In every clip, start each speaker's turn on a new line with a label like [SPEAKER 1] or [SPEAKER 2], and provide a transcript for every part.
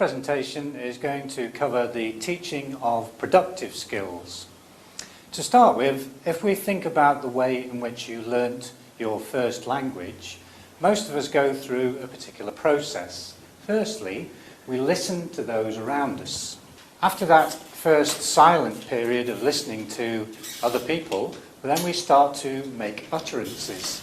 [SPEAKER 1] presentation is going to cover the teaching of productive skills. To start with, if we think about the way in which you learnt your first language, most of us go through a particular process. Firstly, we listen to those around us. After that first silent period of listening to other people, then we start to make utterances.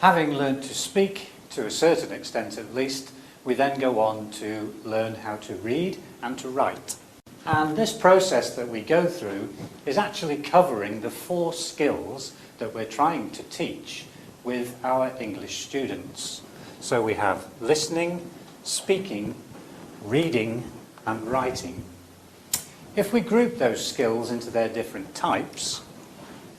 [SPEAKER 1] Having learnt to speak, to a certain extent at least, we then go on to learn how to read and to write. And this process that we go through is actually covering the 4 skills that we're trying to teach with our English students. So we have listening, speaking, reading and writing. If we group those skills into their different types,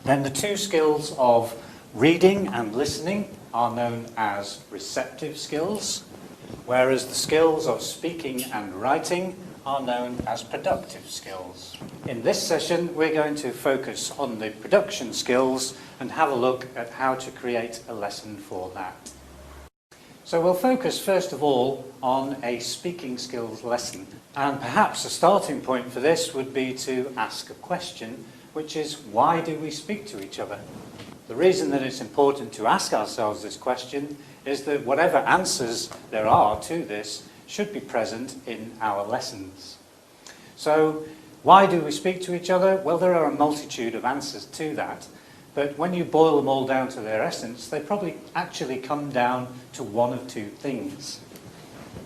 [SPEAKER 1] then the 2 skills of reading and listening are known as receptive skills, whereas the skills of speaking and writing are known as productive skills. In this session, we're going to focus on the production skills and have a look at how to create a lesson for that. So we'll focus first of all on a speaking skills lesson. And perhaps a starting point for this would be to ask a question, which is, why do we speak to each other? The reason that it's important to ask ourselves this question is that whatever answers there are to this should be present in our lessons. So, why do we speak to each other? Well, there are a multitude of answers to that, but when you boil them all down to their essence, they probably actually come down to one of 2 things.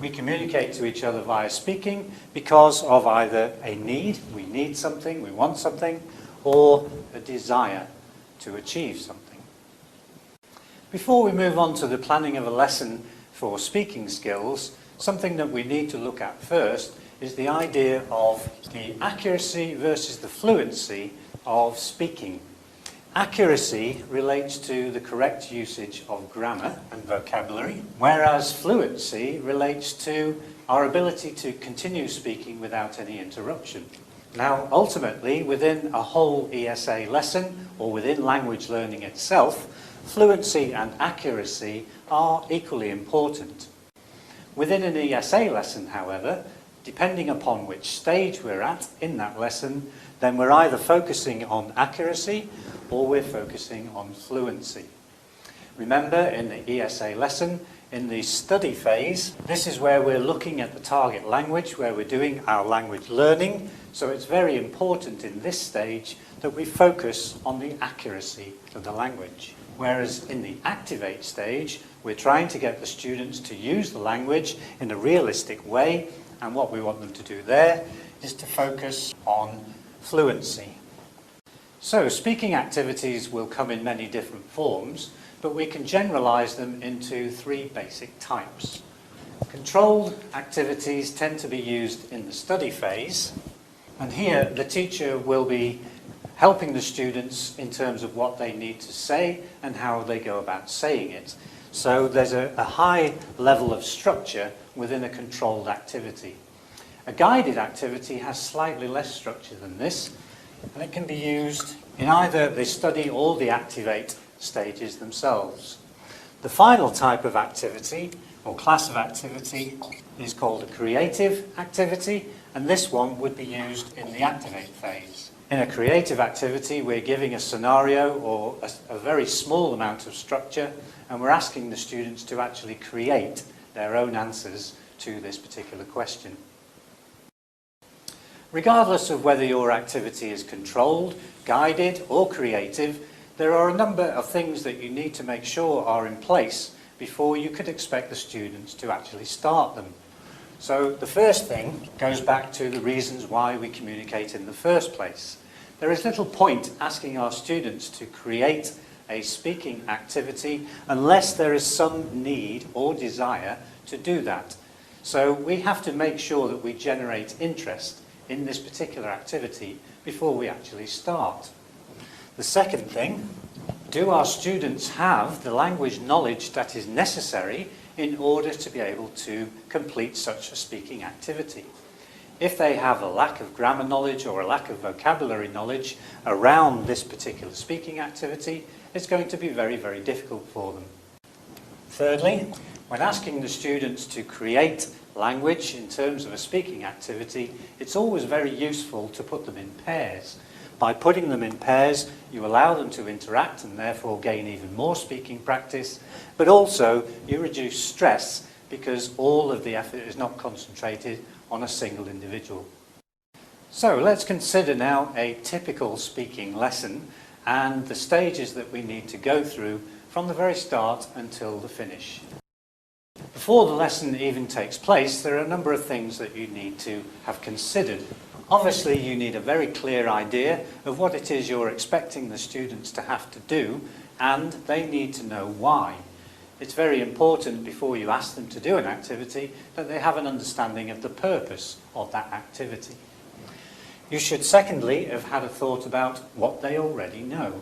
[SPEAKER 1] We communicate to each other via speaking because of either a need, we need something, we want something, or a desire to achieve something. Before we move on to the planning of a lesson for speaking skills, something that we need to look at first is the idea of the accuracy versus the fluency of speaking. Accuracy relates to the correct usage of grammar and vocabulary, whereas fluency relates to our ability to continue speaking without any interruption. Now, ultimately, within a whole ESA lesson, or within language learning itself, fluency and accuracy are equally important. Within an ESA lesson, however, depending upon which stage we're at in that lesson, then we're either focusing on accuracy or we're focusing on fluency. Remember, in the ESA lesson, in the study phase, this is where we're looking at the target language, where we're doing our language learning. So it's very important in this stage that we focus on the accuracy of the language. Whereas in the activate stage, we're trying to get the students to use the language in a realistic way, and what we want them to do there is to focus on fluency. So speaking activities will come in many different forms, but we can generalize them into 3 basic types. Controlled activities tend to be used in the study phase, and here the teacher will be helping the students in terms of what they need to say and how they go about saying it. So there's a high level of structure within a controlled activity. A guided activity has slightly less structure than this, and it can be used in either the study or the activate stages themselves. The final type of activity, or class of activity, is called a creative activity, and this one would be used in the activate phase. In a creative activity, we're giving a scenario or a very small amount of structure, and we're asking the students to actually create their own answers to this particular question. Regardless of whether your activity is controlled, guided or creative, there are a number of things that you need to make sure are in place before you could expect the students to actually start them. So the first thing goes back to the reasons why we communicate in the first place. There is little point asking our students to create a speaking activity unless there is some need or desire to do that. So we have to make sure that we generate interest in this particular activity before we actually start. The second thing, do our students have the language knowledge that is necessary in order to be able to complete such a speaking activity? If they have a lack of grammar knowledge or a lack of vocabulary knowledge around this particular speaking activity, it's going to be very, very difficult for them. Thirdly, when asking the students to create language in terms of a speaking activity, it's always very useful to put them in pairs. By putting them in pairs, you allow them to interact and therefore gain even more speaking practice, but also you reduce stress because all of the effort is not concentrated on a single individual. So let's consider now a typical speaking lesson and the stages that we need to go through from the very start until the finish. Before the lesson even takes place, there are a number of things that you need to have considered. Obviously, you need a very clear idea of what it is you're expecting the students to have to do, and they need to know why. It's very important before you ask them to do an activity that they have an understanding of the purpose of that activity. You should secondly have had a thought about what they already know.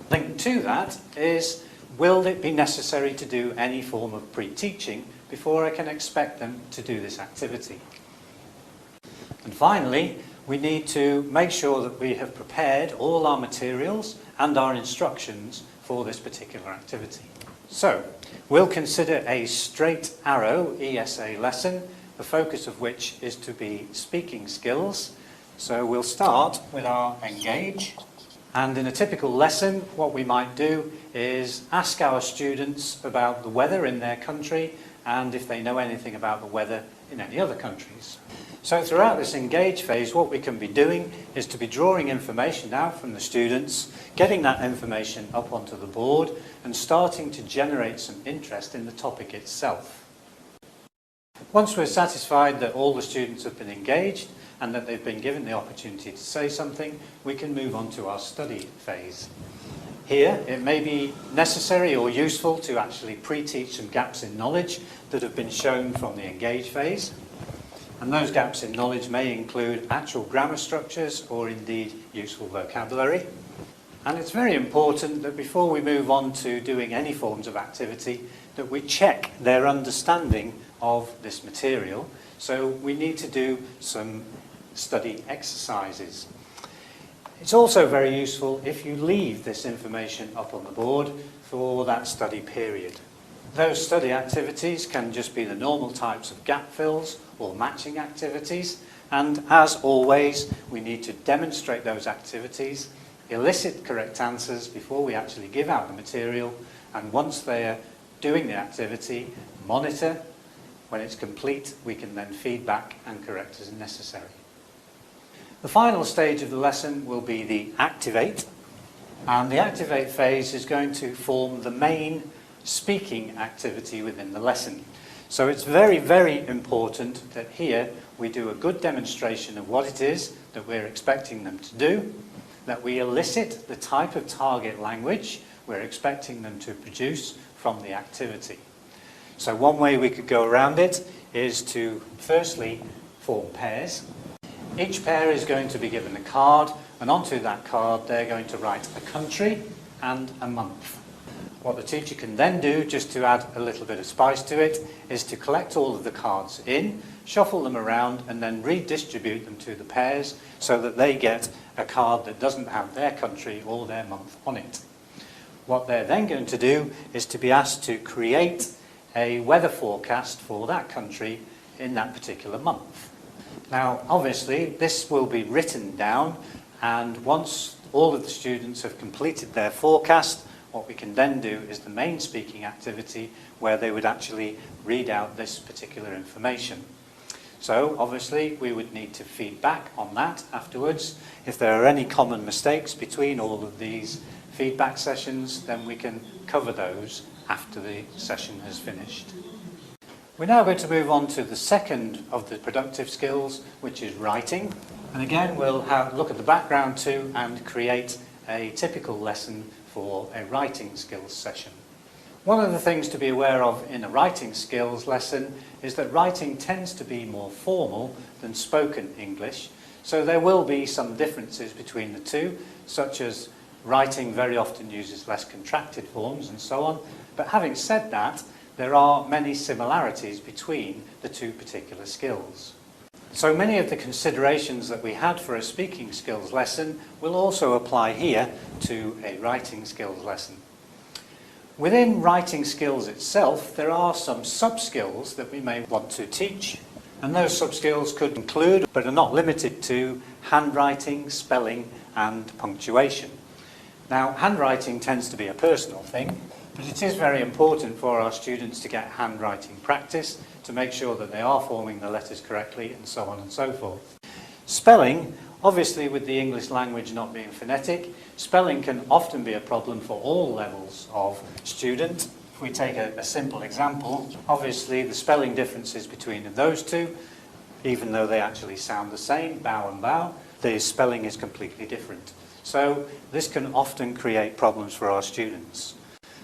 [SPEAKER 1] Linked to that is, will it be necessary to do any form of pre-teaching before I can expect them to do this activity? And finally, we need to make sure that we have prepared all our materials and our instructions for this particular activity. So, we'll consider a straight arrow ESA lesson, the focus of which is to be speaking skills. So we'll start with our engage. And in a typical lesson, what we might do is ask our students about the weather in their country and if they know anything about the weather in any other countries. So throughout this engage phase, what we can be doing is to be drawing information out from the students, getting that information up onto the board and starting to generate some interest in the topic itself. Once we're satisfied that all the students have been engaged and that they've been given the opportunity to say something, we can move on to our study phase. Here, it may be necessary or useful to actually pre-teach some gaps in knowledge that have been shown from the engage phase. And those gaps in knowledge may include actual grammar structures or indeed useful vocabulary. And it's very important that before we move on to doing any forms of activity, that we check their understanding of this material. So we need to do some study exercises. It's also very useful if you leave this information up on the board for that study period. Those study activities can just be the normal types of gap fills or matching activities, and as always, we need to demonstrate those activities, elicit correct answers before we actually give out the material, and once they are doing the activity, monitor. When it's complete, we can then feed back and correct as necessary. The final stage of the lesson will be the activate, and the activate phase is going to form the main speaking activity within the lesson. So it's very, very important that here we do a good demonstration of what it is that we're expecting them to do, that we elicit the type of target language we're expecting them to produce from the activity. So one way we could go around it is to firstly form pairs. Each pair is going to be given a card, and onto that card they're going to write a country and a month. What the teacher can then do, just to add a little bit of spice to it, is to collect all of the cards in, shuffle them around, and then redistribute them to the pairs so that they get a card that doesn't have their country or their month on it. What they're then going to do is to be asked to create a weather forecast for that country in that particular month. Now, obviously, this will be written down, and once all of the students have completed their forecast, what we can then do is the main speaking activity where they would actually read out this particular information. So, obviously, we would need to feed back on that afterwards. If there are any common mistakes between all of these feedback sessions, then we can cover those after the session has finished. We're now going to move on to the second of the productive skills, which is writing. And again, we'll look at the background too and create a typical lesson for a writing skills session. One of the things to be aware of in a writing skills lesson is that writing tends to be more formal than spoken English, so there will be some differences between the two, such as writing very often uses less contracted forms and so on. But having said that, there are many similarities between the two particular skills. So many of the considerations that we had for a speaking skills lesson will also apply here to a writing skills lesson. Within writing skills itself, there are some sub-skills that we may want to teach. And those sub-skills could include, but are not limited to, handwriting, spelling, and punctuation. Now, handwriting tends to be a personal thing, but it is very important for our students to get handwriting practice to make sure that they are forming the letters correctly, and so on and so forth. Spelling, obviously with the English language not being phonetic, spelling can often be a problem for all levels of student. If we take a simple example, obviously the spelling differences between those two, even though they actually sound the same, bow and bow, the spelling is completely different. So this can often create problems for our students.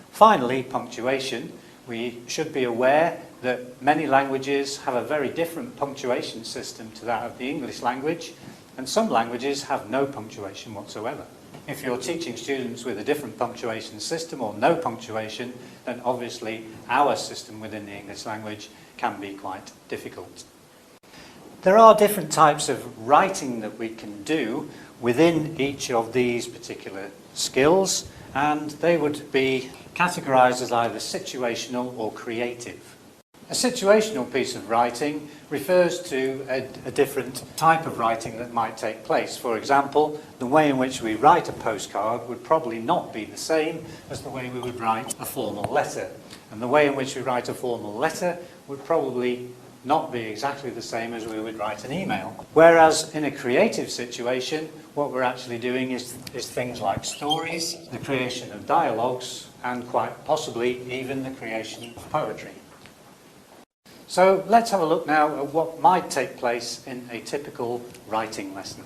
[SPEAKER 1] Finally, punctuation. We should be aware that many languages have a very different punctuation system to that of the English language, and some languages have no punctuation whatsoever. If you're teaching students with a different punctuation system or no punctuation, then obviously our system within the English language can be quite difficult. There are different types of writing that we can do within each of these particular skills, and they would be categorized as either situational or creative. A situational piece of writing refers to a different type of writing that might take place. For example, the way in which we write a postcard would probably not be the same as the way we would write a formal letter. And the way in which we write a formal letter would probably not be exactly the same as we would write an email. Whereas in a creative situation, what we're actually doing is things like stories, the creation of dialogues, and quite possibly even the creation of poetry. So let's have a look now at what might take place in a typical writing lesson.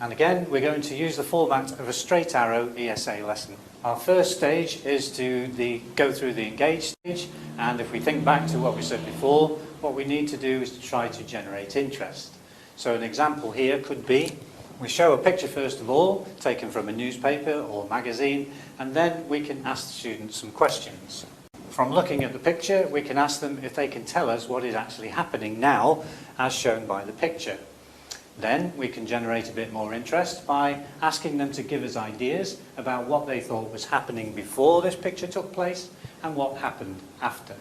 [SPEAKER 1] And again, we're going to use the format of a straight arrow ESA lesson. Our first stage is to go through the engage stage, and if we think back to what we said before, what we need to do is to try to generate interest. So an example here could be, we show a picture first of all, taken from a newspaper or magazine, and then we can ask the students some questions. From looking at the picture, we can ask them if they can tell us what is actually happening now, as shown by the picture. Then we can generate a bit more interest by asking them to give us ideas about what they thought was happening before this picture took place and what happened after.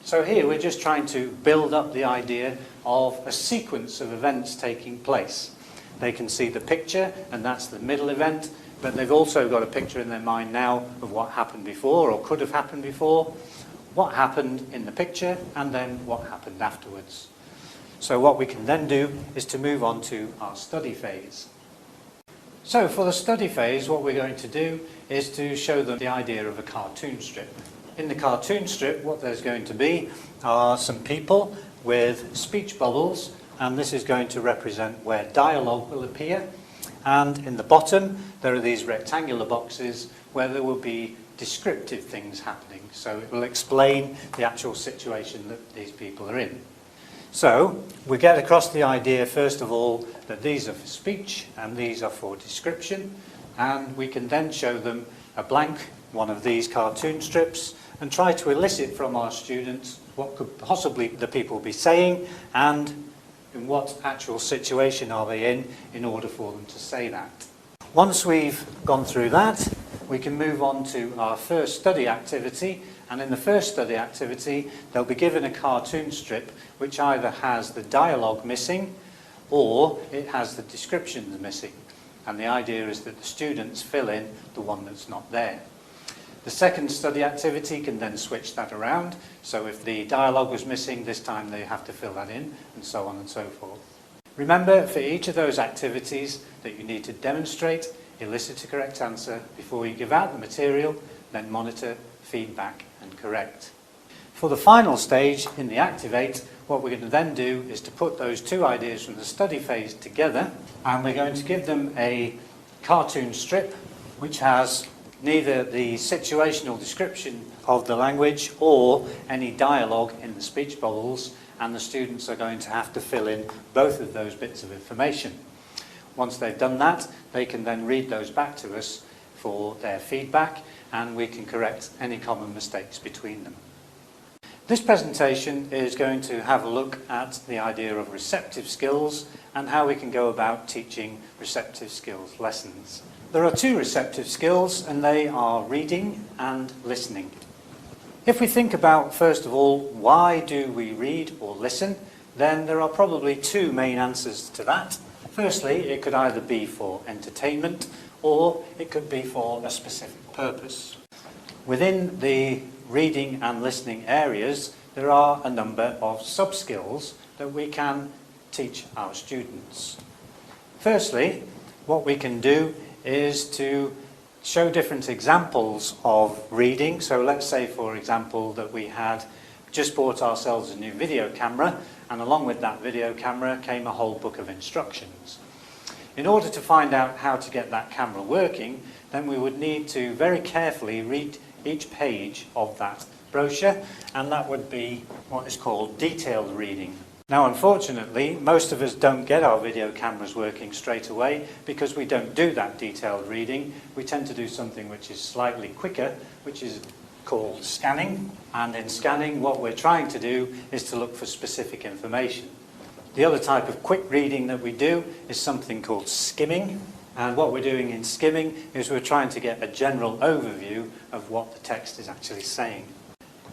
[SPEAKER 1] So here we're just trying to build up the idea of a sequence of events taking place. They can see the picture, and that's the middle event, but they've also got a picture in their mind now of what happened before or could have happened before, what happened in the picture, and then what happened afterwards. So what we can then do is to move on to our study phase. So for the study phase, what we're going to do is to show them the idea of a cartoon strip. In the cartoon strip, what there's going to be are some people with speech bubbles, and this is going to represent where dialogue will appear. And in the bottom, there are these rectangular boxes where there will be descriptive things happening. So it will explain the actual situation that these people are in. So we get across the idea, first of all, that these are for speech and these are for description. And we can then show them a blank one of these cartoon strips and try to elicit from our students what could possibly the people be saying and in what actual situation are they in order for them to say that. Once we've gone through that, we can move on to our first study activity, and in the first study activity they'll be given a cartoon strip which either has the dialogue missing or it has the descriptions missing, and the idea is that the students fill in the one that's not there. The second study activity can then switch that around, so if the dialogue was missing, this time they have to fill that in, and so on and so forth. Remember, for each of those activities, that you need to demonstrate, elicit a correct answer before you give out the material, then monitor, feedback, and correct. For the final stage, in the activate, what we're going to then do is to put those two ideas from the study phase together, and we're going to give them a cartoon strip which has neither the situational description of the language or any dialogue in the speech bubbles, and the students are going to have to fill in both of those bits of information. Once they've done that, they can then read those back to us for their feedback, and we can correct any common mistakes between them. This presentation is going to have a look at the idea of receptive skills and how we can go about teaching receptive skills lessons. There are two receptive skills, and they are reading and listening. If we think about, first of all, why do we read or listen, then there are probably two main answers to that. Firstly, it could either be for entertainment or it could be for a specific purpose. Within the reading and listening areas, there are a number of sub-skills that we can teach our students. Firstly, what we can do is to show different examples of reading. So let's say, for example, that we had just bought ourselves a new video camera, and along with that video camera came a whole book of instructions. In order to find out how to get that camera working, then we would need to very carefully read each page of that brochure, and that would be what is called detailed reading. Now, unfortunately, most of us don't get our video cameras working straight away because we don't do that detailed reading. We tend to do something which is slightly quicker, which is called scanning. And in scanning, what we're trying to do is to look for specific information. The other type of quick reading that we do is something called skimming. And what we're doing in skimming is we're trying to get a general overview of what the text is actually saying.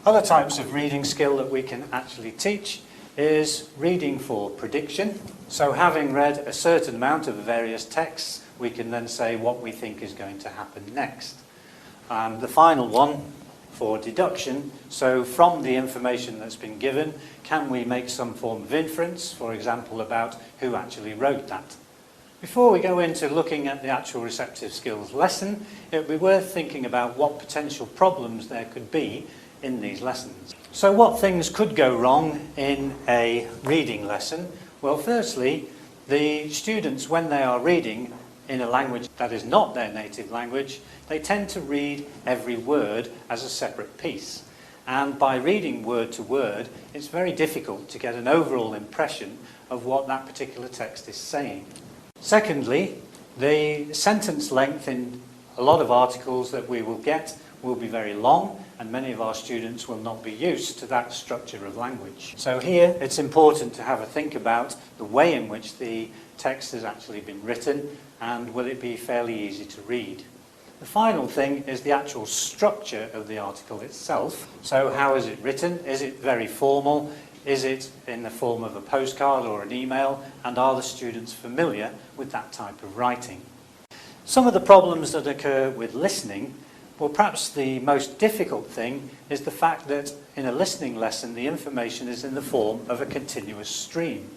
[SPEAKER 1] Other types of reading skill that we can actually teach is reading for prediction. So having read a certain amount of various texts, we can then say what we think is going to happen next. And the final one for deduction, so from the information that's been given, can we make some form of inference, for example, about who actually wrote that? Before we go into looking at the actual receptive skills lesson, it would be worth thinking about what potential problems there could be in these lessons. So what things could go wrong in a reading lesson? Well, firstly, the students, when they are reading in a language that is not their native language, they tend to read every word as a separate piece. And by reading word to word, it's very difficult to get an overall impression of what that particular text is saying. Secondly, the sentence length in a lot of articles that we will get will be very long, and many of our students will not be used to that structure of language. So here it's important to have a think about the way in which the text has actually been written, and will it be fairly easy to read. The final thing is the actual structure of the article itself. So how is it written? Is it very formal? Is it in the form of a postcard or an email? And are the students familiar with that type of writing? Some of the problems that occur with listening, well, perhaps the most difficult thing is the fact that in a listening lesson, the information is in the form of a continuous stream.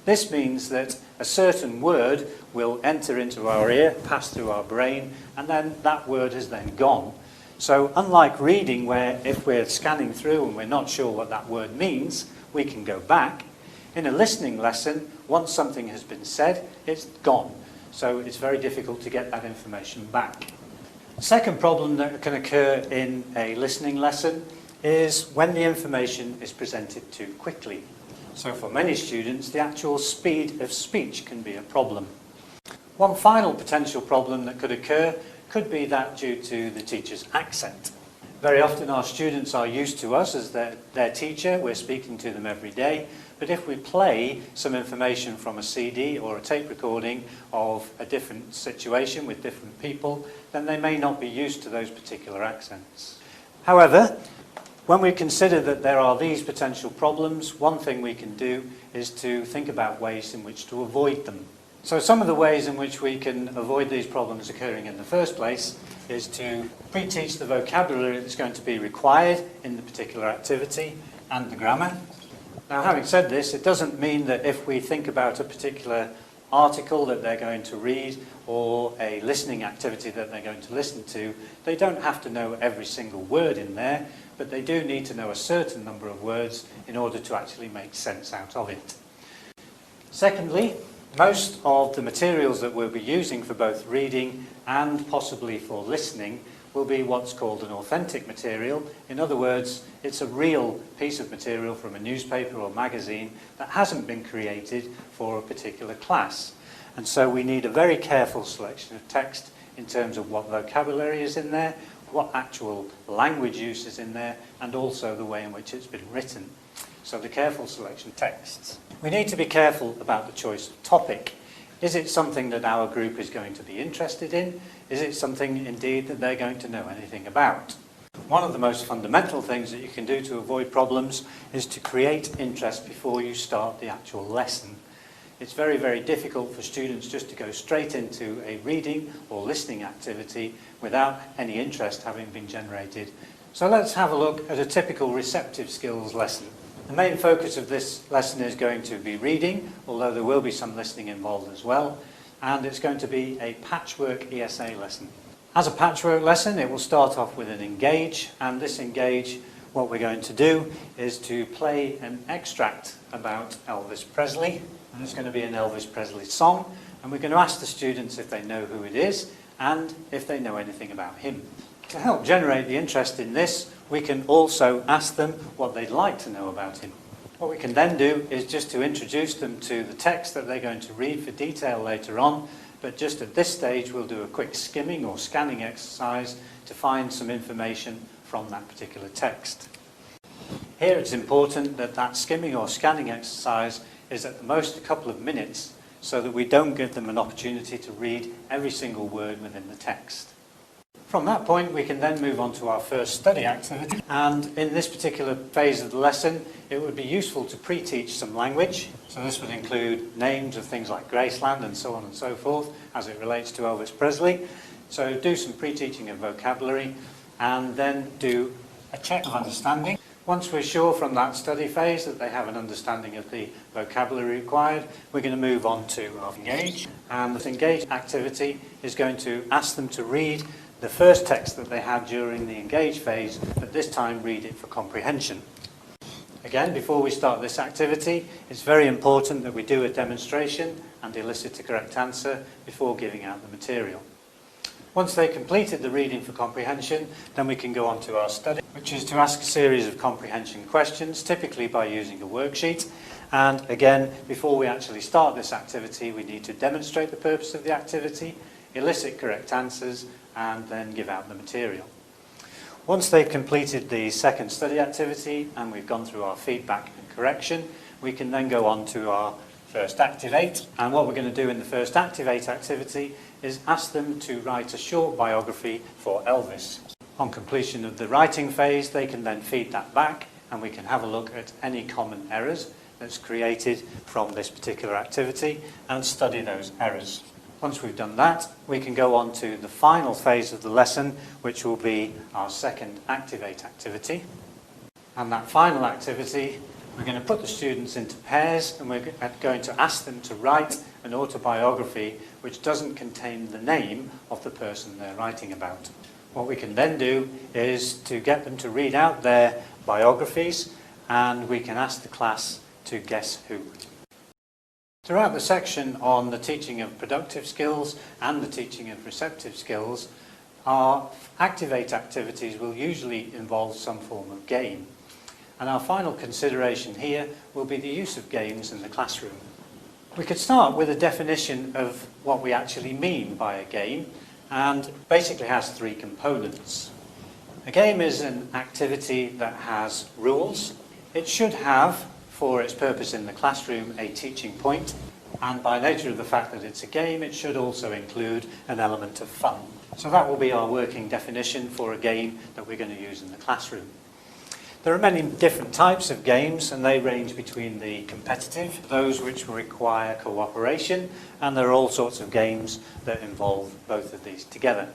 [SPEAKER 1] This means that a certain word will enter into our ear, pass through our brain, and then that word is then gone. So unlike reading, where if we're scanning through and we're not sure what that word means, we can go back, in a listening lesson, once something has been said, it's gone. So it's very difficult to get that information back. The second problem that can occur in a listening lesson is when the information is presented too quickly. So for many students, the actual speed of speech can be a problem. One final potential problem that could occur could be that due to the teacher's accent. Very often our students are used to us as their teacher, we're speaking to them every day, but if we play some information from a CD or a tape recording of a different situation with different people, then they may not be used to those particular accents. However, when we consider that there are these potential problems, one thing we can do is to think about ways in which to avoid them. So some of the ways in which we can avoid these problems occurring in the first place is to pre-teach the vocabulary that's going to be required in the particular activity and the grammar. Now, having said this, it doesn't mean that if we think about a particular article that they're going to read or a listening activity that they're going to listen to, they don't have to know every single word in there, but they do need to know a certain number of words in order to actually make sense out of it. Secondly, most of the materials that we'll be using for both reading and possibly for listening will be what's called an authentic material. In other words, it's a real piece of material from a newspaper or magazine that hasn't been created for a particular class. And so we need a very careful selection of text in terms of what vocabulary is in there, what actual language use is in there, and also the way in which it's been written. So the careful selection of texts. We need to be careful about the choice of topic. Is it something that our group is going to be interested in? Is it something indeed that they're going to know anything about? One of the most fundamental things that you can do to avoid problems is to create interest before you start the actual lesson. It's very, very difficult for students just to go straight into a reading or listening activity without any interest having been generated. So let's have a look at a typical receptive skills lesson. The main focus of this lesson is going to be reading, although there will be some listening involved as well, and it's going to be a patchwork ESA lesson. As a patchwork lesson, it will start off with an engage, and this engage, what we're going to do is to play an extract about Elvis Presley, and it's going to be an Elvis Presley song, and we're going to ask the students if they know who it is and if they know anything about him. To help generate the interest in this, we can also ask them what they'd like to know about him. What we can then do is just to introduce them to the text that they're going to read for detail later on, but just at this stage we'll do a quick skimming or scanning exercise to find some information from that particular text. Here it's important that that skimming or scanning exercise is at the most a couple of minutes so that we don't give them an opportunity to read every single word within the text. From that point we can then move on to our first study activity, and in this particular phase of the lesson it would be useful to pre-teach some language. So this would include names of things like Graceland and so on and so forth as it relates to Elvis Presley. So do some pre-teaching of vocabulary and then do a check of understanding. Once we're sure from that study phase that they have an understanding of the vocabulary required, we're going to move on to our engage. And this engage activity is going to ask them to read the first text that they had during the engage phase, but this time read it for comprehension. Again, before we start this activity, it's very important that we do a demonstration and elicit a correct answer before giving out the material. Once they've completed the reading for comprehension, then we can go on to our study, which is to ask a series of comprehension questions, typically by using a worksheet. And again, before we actually start this activity, we need to demonstrate the purpose of the activity, elicit correct answers, and then give out the material. Once they've completed the second study activity and we've gone through our feedback and correction, we can then go on to our first activate. And what we're going to do in the first activate activity is ask them to write a short biography for Elvis. On completion of the writing phase, they can then feed that back and we can have a look at any common errors that's created from this particular activity and study those errors. Once we've done that, we can go on to the final phase of the lesson, which will be our second activate activity. And that final activity, we're going to put the students into pairs and we're going to ask them to write an autobiography which doesn't contain the name of the person they're writing about. What we can then do is to get them to read out their biographies, and we can ask the class to guess who. Throughout the section on the teaching of productive skills and the teaching of receptive skills, our activate activities will usually involve some form of game. And our final consideration here will be the use of games in the classroom. We could start with a definition of what we actually mean by a game, and basically has three components. A game is an activity that has rules. It should have, for its purpose in the classroom, a teaching point, and by nature of the fact that it's a game, it should also include an element of fun. So that will be our working definition for a game that we're going to use in the classroom. There are many different types of games, and they range between the competitive, those which require cooperation, and there are all sorts of games that involve both of these together.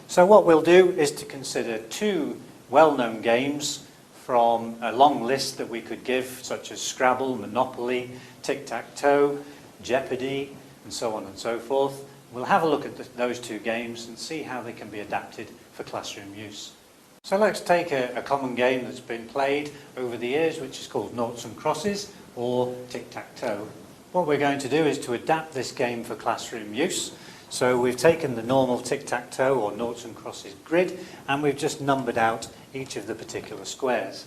[SPEAKER 1] So what we'll do is to consider two well-known games from a long list that we could give, such as Scrabble, Monopoly, Tic-Tac-Toe, Jeopardy, and so on and so forth. We'll have a look at those two games and see how they can be adapted for classroom use. So let's take a common game that's been played over the years, which is called Noughts and Crosses, or Tic-Tac-Toe. What we're going to do is to adapt this game for classroom use. So we've taken the normal Tic-Tac-Toe or Noughts and Crosses grid, and we've just numbered out each of the particular squares.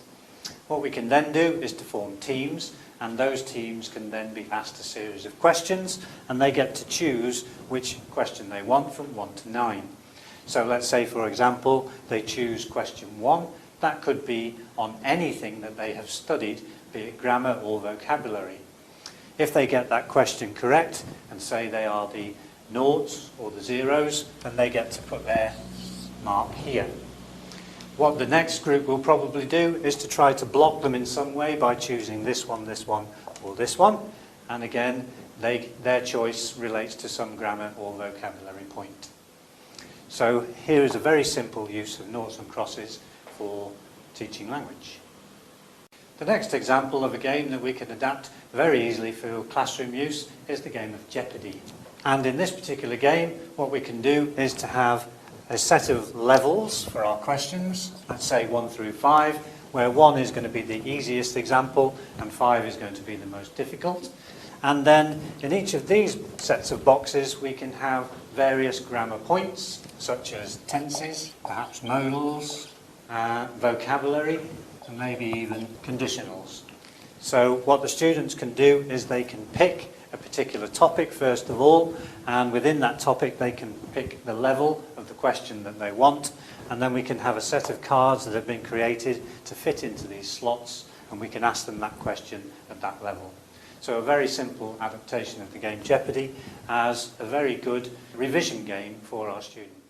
[SPEAKER 1] What we can then do is to form teams, and those teams can then be asked a series of questions, and they get to choose which question they want from 1 to 9. So let's say, for example, they choose question 1. That could be on anything that they have studied, be it grammar or vocabulary. If they get that question correct and say they are the noughts or the zeros, then they get to put their mark here. What the next group will probably do is to try to block them in some way by choosing this one, or this one. And again, their choice relates to some grammar or vocabulary point. So here is a very simple use of noughts and crosses for teaching language. The next example of a game that we can adapt very easily for classroom use is the game of Jeopardy. And in this particular game, what we can do is to have a set of levels for our questions, let's say 1 through 5, where 1 is going to be the easiest example and 5 is going to be the most difficult. And then in each of these sets of boxes, we can have various grammar points, such as tenses, perhaps modals, vocabulary, and maybe even conditionals. So what the students can do is they can pick a particular topic first of all, and within that topic they can pick the level of the question that they want, and then we can have a set of cards that have been created to fit into these slots, and we can ask them that question at that level. So a very simple adaptation of the game Jeopardy as a very good revision game for our students.